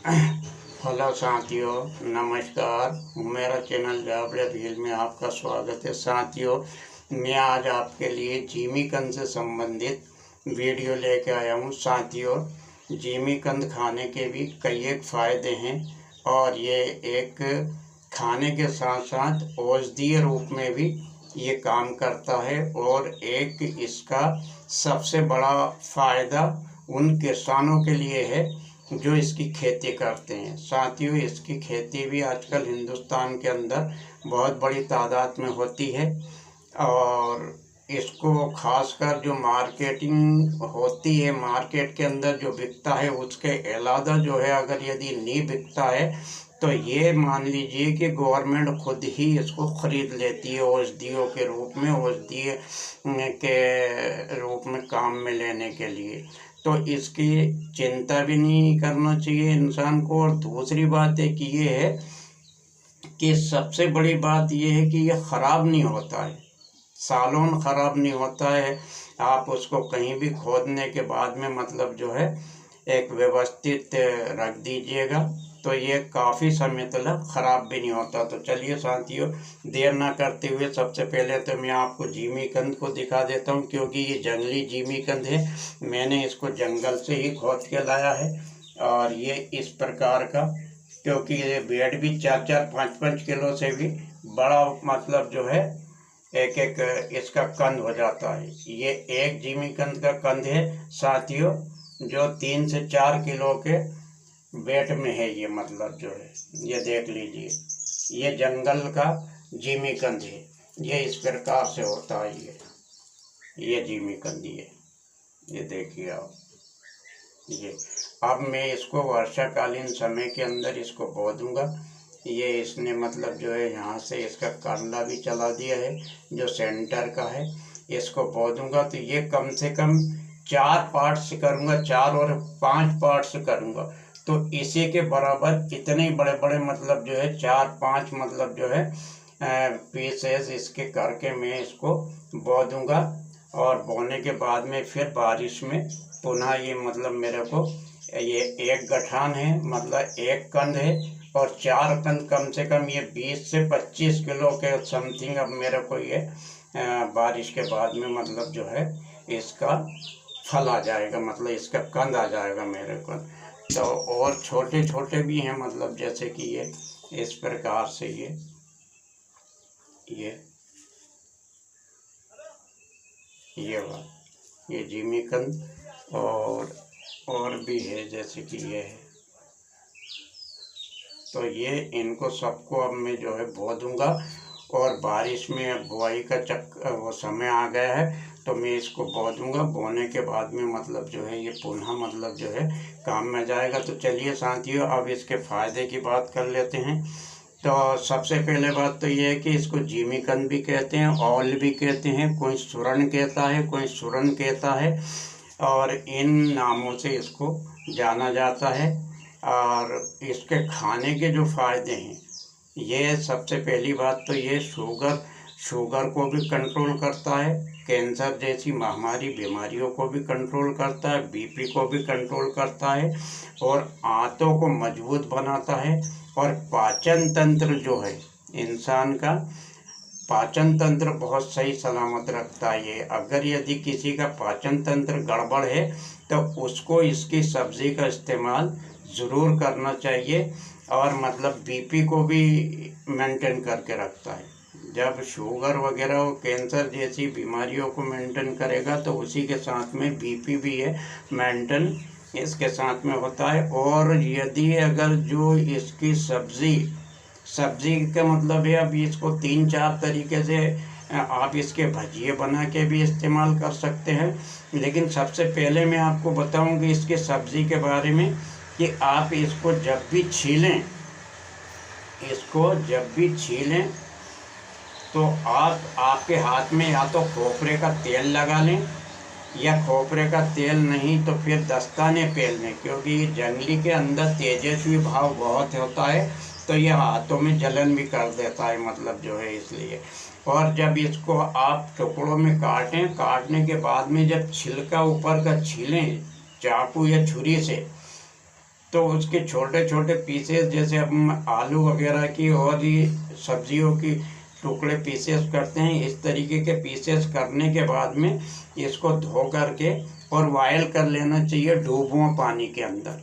Hello साथियों, नमस्कार। मेरा चैनल जाबड़े भील में आपका स्वागत है। साथियों, मैं आज आपके लिए जिमीकंद से संबंधित वीडियो लेके आया हूँ। साथियों, जिमीकंद खाने के भी कई एक फ़ायदे हैं और ये एक खाने के साथ साथ औषधीय रूप में भी ये काम करता है। और एक इसका सबसे बड़ा फ़ायदा उन किसानों के लिए है जो इसकी खेती करते हैं। साथियों, इसकी खेती भी आजकल हिंदुस्तान के अंदर बहुत बड़ी तादाद में होती है और इसको खासकर जो मार्केटिंग होती है, मार्केट के अंदर जो बिकता है उसके अलावा जो है, अगर यदि नहीं बिकता है तो ये मान लीजिए कि गवर्नमेंट खुद ही इसको ख़रीद लेती है औषधियों के रूप में, औषधीय के रूप में काम में लेने के लिए। तो इसकी चिंता भी नहीं करना चाहिए इंसान को। और दूसरी बात एक ये है कि सबसे बड़ी बात ये है कि ये ख़राब नहीं होता है, सालों ख़राब नहीं होता है। आप उसको कहीं भी खोदने के बाद में मतलब जो है एक व्यवस्थित रख दीजिएगा तो ये काफ़ी समय तक ख़राब भी नहीं होता। तो चलिए साथियों, देर ना करते हुए सबसे पहले तो मैं आपको जिमीकंद को दिखा देता हूँ, क्योंकि ये जंगली जिमीकंद है। मैंने इसको जंगल से ही खोद के लाया है और ये इस प्रकार का, क्योंकि ये वेट भी 4-4, 5-5 किलो से भी बड़ा मतलब जो है एक एक इसका कंद हो जाता है। ये एक जिमीकंद का कंद है साथियों, जो 3 से 4 किलो के वेट में है। ये मतलब जो है, ये देख लीजिए, ये जंगल का जिमीकंद है। ये इस प्रकार से होता है। ये जिमीकंद ये देखिए आप। ये अब मैं इसको वर्षाकालीन समय के अंदर इसको बो दूंगा। ये इसने मतलब जो है यहाँ से इसका कांदा भी चला दिया है जो सेंटर का है। इसको बो दूंगा तो ये कम से कम 4 पार्ट्स करूँगा, 4 और 5 पार्ट्स करूँगा। तो इसी के बराबर इतने बड़े बड़े मतलब जो है 4-5 मतलब जो है पीसेस इसके करके मैं इसको बो दूंगा। और बोने के बाद में फिर बारिश में पुनः ये मतलब मेरे को ये एक गठान है, मतलब एक कंद है और 4 कंद, कम से कम ये 20 से 25 किलो के समथिंग अब मेरे को ये बारिश के बाद में मतलब जो है इसका फल आ जाएगा, मतलब इसका कंद आ जाएगा मेरे को। तो और छोटे छोटे भी हैं, मतलब जैसे कि ये इस प्रकार से ये जिमीकंद और भी है, जैसे कि ये है। तो ये इनको सबको अब मैं जो है बो दूंगा और बारिश में बुआई का वो समय आ गया है तो मैं इसको बो दूंगा। बोने के बाद में मतलब जो है ये पुनः मतलब जो है काम में जाएगा। तो चलिए साथियों, अब इसके फ़ायदे की बात कर लेते हैं। तो सबसे पहले बात तो ये है कि इसको जिमीकंद भी कहते हैं, औल भी कहते हैं, कोई सुरन कहता है, कोई सुरन कहता है, और इन नामों से इसको जाना जाता है। और इसके खाने के जो फ़ायदे हैं, ये सबसे पहली बात तो ये शुगर को भी कंट्रोल करता है, कैंसर जैसी महामारी बीमारियों को भी कंट्रोल करता है, बीपी को भी कंट्रोल करता है और आंतों को मजबूत बनाता है। और पाचन तंत्र जो है, इंसान का पाचन तंत्र बहुत सही सलामत रखता है ये। अगर यदि किसी का पाचन तंत्र गड़बड़ है तो उसको इसकी सब्ज़ी का इस्तेमाल ज़रूर करना चाहिए। और मतलब बीपी को भी मेंटेन करके रखता है। जब शुगर वगैरह और कैंसर जैसी बीमारियों को मेंटेन करेगा तो उसी के साथ में बीपी भी है मेंटेन इसके साथ में होता है। और यदि अगर जो इसकी सब्ज़ी का मतलब है, अब इसको 3-4 तरीके से आप इसके भजिए बना के भी इस्तेमाल कर सकते हैं। लेकिन सबसे पहले मैं आपको बताऊं कि इसके सब्ज़ी के बारे में, कि आप इसको जब भी छीलें तो आपके हाथ में या तो खोपरे का तेल लगा लें, या खोपरे का तेल नहीं तो फिर दस्ताने पहन लें, क्योंकि जंगली के अंदर तेजस्वी भाव बहुत होता है तो ये हाथों में जलन भी कर देता है, मतलब जो है इसलिए। और जब इसको आप टुकड़ों में काटने के बाद में जब छिलका ऊपर का छीलें चाकू या छुरी से, तो उसके छोटे छोटे पीसेस, जैसे हम आलू वगैरह की और ये सब्जियों की टुकड़े पीसेस करते हैं, इस तरीके के पीसेस करने के बाद में इसको धो करके और बॉयल कर लेना चाहिए डूबुआ पानी के अंदर।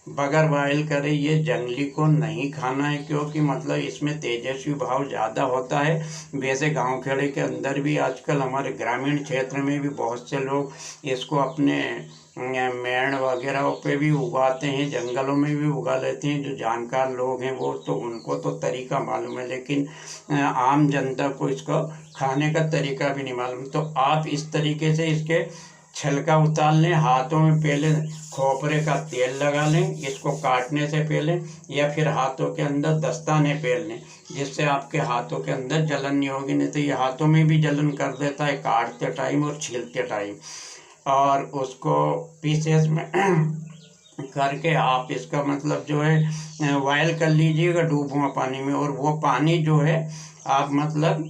बगैर बॉयल करे ये जंगली को नहीं खाना है, क्योंकि मतलब इसमें तेजस्वी भाव ज़्यादा होता है। वैसे गांव खेड़े के अंदर भी आजकल हमारे ग्रामीण क्षेत्र में भी बहुत से लोग इसको अपने मेड़ वगैरह पे भी उगाते हैं, जंगलों में भी उगा लेते हैं। जो जानकार लोग हैं वो तो उनको तो तरीका मालूम है, लेकिन आम जनता को इसको खाने का तरीका भी नहीं मालूम। तो आप इस तरीके से इसके छिलका उतार लें, हाथों में पहले खोपरे का तेल लगा लें इसको काटने से पहले, या फिर हाथों के अंदर दस्ताने पहन लें, जिससे आपके हाथों के अंदर जलन नहीं होगी। नहीं तो ये हाथों में भी जलन कर देता है काटते टाइम और छीलते टाइम। और उसको पीसेस में करके आप इसका मतलब जो है बॉयल कर लीजिएगा डूबुआ पानी में, और वो पानी जो है आप मतलब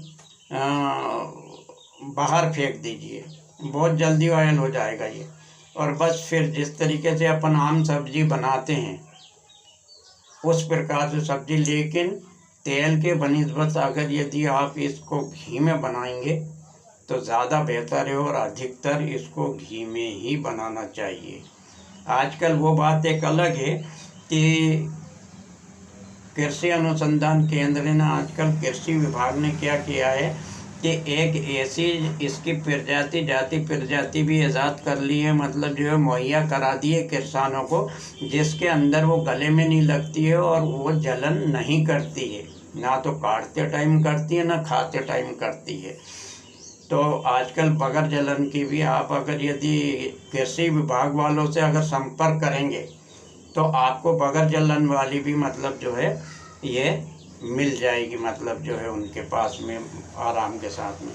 बाहर फेंक दीजिए, बहुत जल्दी बॉयल हो जाएगा ये। और बस फिर जिस तरीके से अपन आम सब्जी बनाते हैं उस प्रकार से सब्जी, लेकिन तेल के बनिस्बत अगर यदि आप इसको घी में बनाएंगे तो ज़्यादा बेहतर है, और अधिकतर इसको घी में ही बनाना चाहिए। आजकल वो बात एक अलग है कि कृषि अनुसंधान केंद्र ने, आजकल कृषि विभाग ने क्या किया है कि एक ऐसी इसकी प्रजाति भी ईजाद कर ली है, मतलब जो है मुहैया करा दी है किसानों को, जिसके अंदर वो गले में नहीं लगती है और वो जलन नहीं करती है, ना तो काटते टाइम करती है ना खाते टाइम करती है। तो आजकल बगैर जलन की भी आप अगर यदि कृषि विभाग वालों से अगर संपर्क करेंगे तो आपको बगैर जलन वाली भी मतलब जो है ये मिल जाएगी, मतलब जो है उनके पास में आराम के साथ में।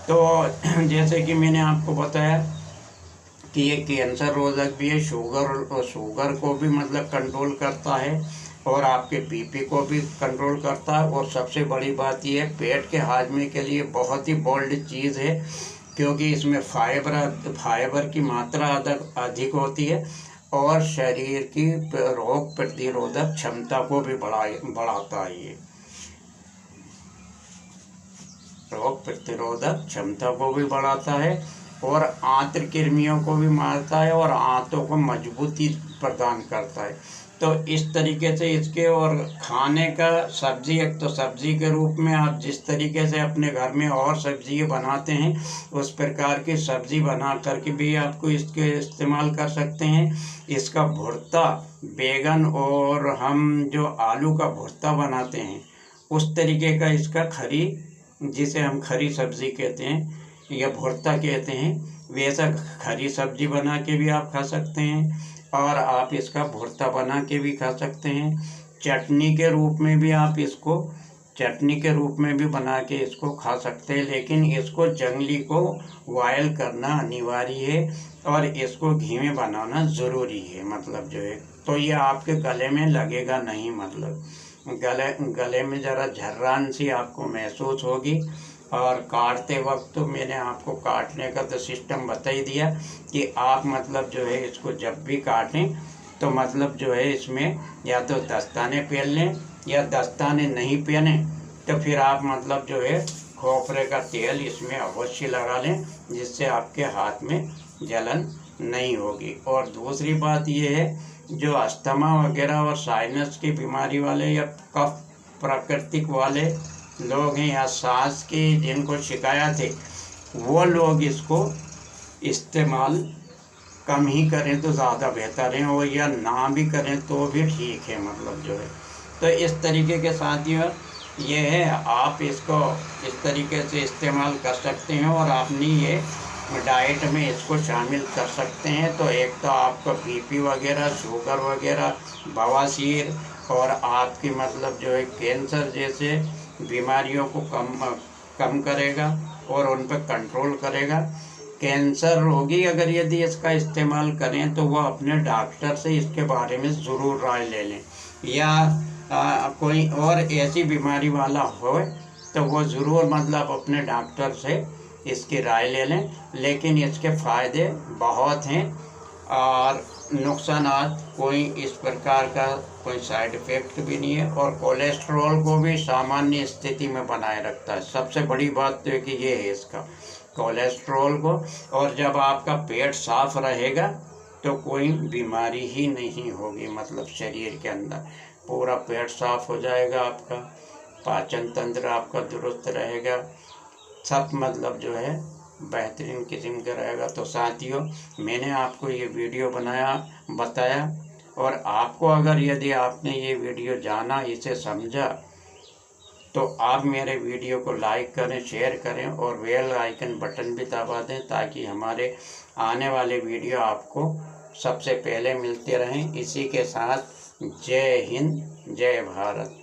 तो जैसे कि मैंने आपको बताया कि ये कैंसर रोधक भी है, शुगर को भी मतलब कंट्रोल करता है, और आपके बीपी को भी कंट्रोल करता है। और सबसे बड़ी बात यह है पेट के हाजमे के लिए बहुत ही बोल्ड चीज़ है, क्योंकि इसमें फाइबर की मात्रा अधिक होती है, और शरीर की रोग प्रतिरोधक क्षमता को भी बढ़ाता है। ये रोग प्रतिरोधक क्षमता को भी बढ़ाता है और आंत्र कृमियों को भी मारता है और आंतों को मजबूती प्रदान करता है। तो इस तरीके से इसके, और खाने का सब्जी, एक तो सब्जी के रूप में आप जिस तरीके से अपने घर में और सब्जी बनाते हैं उस प्रकार की सब्जी बना करके भी आपको इसके इस्तेमाल कर सकते हैं। इसका भुर्ता, बैगन और हम जो आलू का भुर्ता बनाते हैं उस तरीके का इसका खरी, जिसे हम खरी सब्जी कहते हैं या भुर्ता कहते हैं, वैसा खरी सब्जी बना के भी आप खा सकते हैं, और आप इसका भुर्ता बना के भी खा सकते हैं। चटनी के रूप में भी आप इसको बना के इसको खा सकते हैं, लेकिन इसको जंगली को बॉयल करना अनिवार्य है और इसको घी में बनाना ज़रूरी है, मतलब जो है। तो ये आपके गले में लगेगा नहीं, मतलब गले में ज़रा झर्रान सी आपको महसूस होगी। और काटते वक्त तो मैंने आपको काटने का तो सिस्टम बता ही दिया कि आप मतलब जो है इसको जब भी काटें तो मतलब जो है इसमें या तो दस्ताने पहन लें, या दस्ताने नहीं पहने तो फिर आप मतलब जो है खोपरे का तेल इसमें अवश्य लगा लें, जिससे आपके हाथ में जलन नहीं होगी। और दूसरी बात ये है, जो अस्थमा वगैरह और साइनस की बीमारी वाले या कफ प्राकृतिक वाले लोग हैं, या सांस की जिनको शिकायत है, वो लोग इसको इस्तेमाल कम ही करें तो ज़्यादा बेहतर है, और या ना भी करें तो भी ठीक है, मतलब जो है। तो इस तरीके के साथ ये है, आप इसको इस तरीके से इस्तेमाल कर सकते हैं और अपनी ये डाइट में इसको शामिल कर सकते हैं। तो एक तो आपका बीपी वगैरह, शुगर वगैरह, बवासीर और आपकी मतलब जो है कैंसर जैसे बीमारियों को कम करेगा और उन पर कंट्रोल करेगा। कैंसर रोगी अगर यदि इसका इस्तेमाल करें तो वह अपने डॉक्टर से इसके बारे में ज़रूर राय ले लें, या कोई और ऐसी बीमारी वाला हो तो वो ज़रूर मतलब अपने डॉक्टर से इसकी राय ले लें। लेकिन इसके फ़ायदे बहुत हैं, और नुकसानात कोई इस प्रकार का कोई साइड इफ़ेक्ट भी नहीं है, और कोलेस्ट्रॉल को भी सामान्य स्थिति में बनाए रखता है। सबसे बड़ी बात तो है कि ये है इसका कोलेस्ट्रॉल को। और जब आपका पेट साफ रहेगा तो कोई बीमारी ही नहीं होगी, मतलब शरीर के अंदर पूरा पेट साफ हो जाएगा, आपका पाचन तंत्र आपका दुरुस्त रहेगा, सब मतलब जो है बेहतरीन किस्म का रहेगा। तो साथियों, मैंने आपको ये वीडियो बताया, और आपको अगर यदि आपने ये वीडियो जाना, इसे समझा, तो आप मेरे वीडियो को लाइक करें, शेयर करें और बेल आइकन बटन भी दबा दें, ताकि हमारे आने वाले वीडियो आपको सबसे पहले मिलते रहें। इसी के साथ जय हिंद, जय भारत।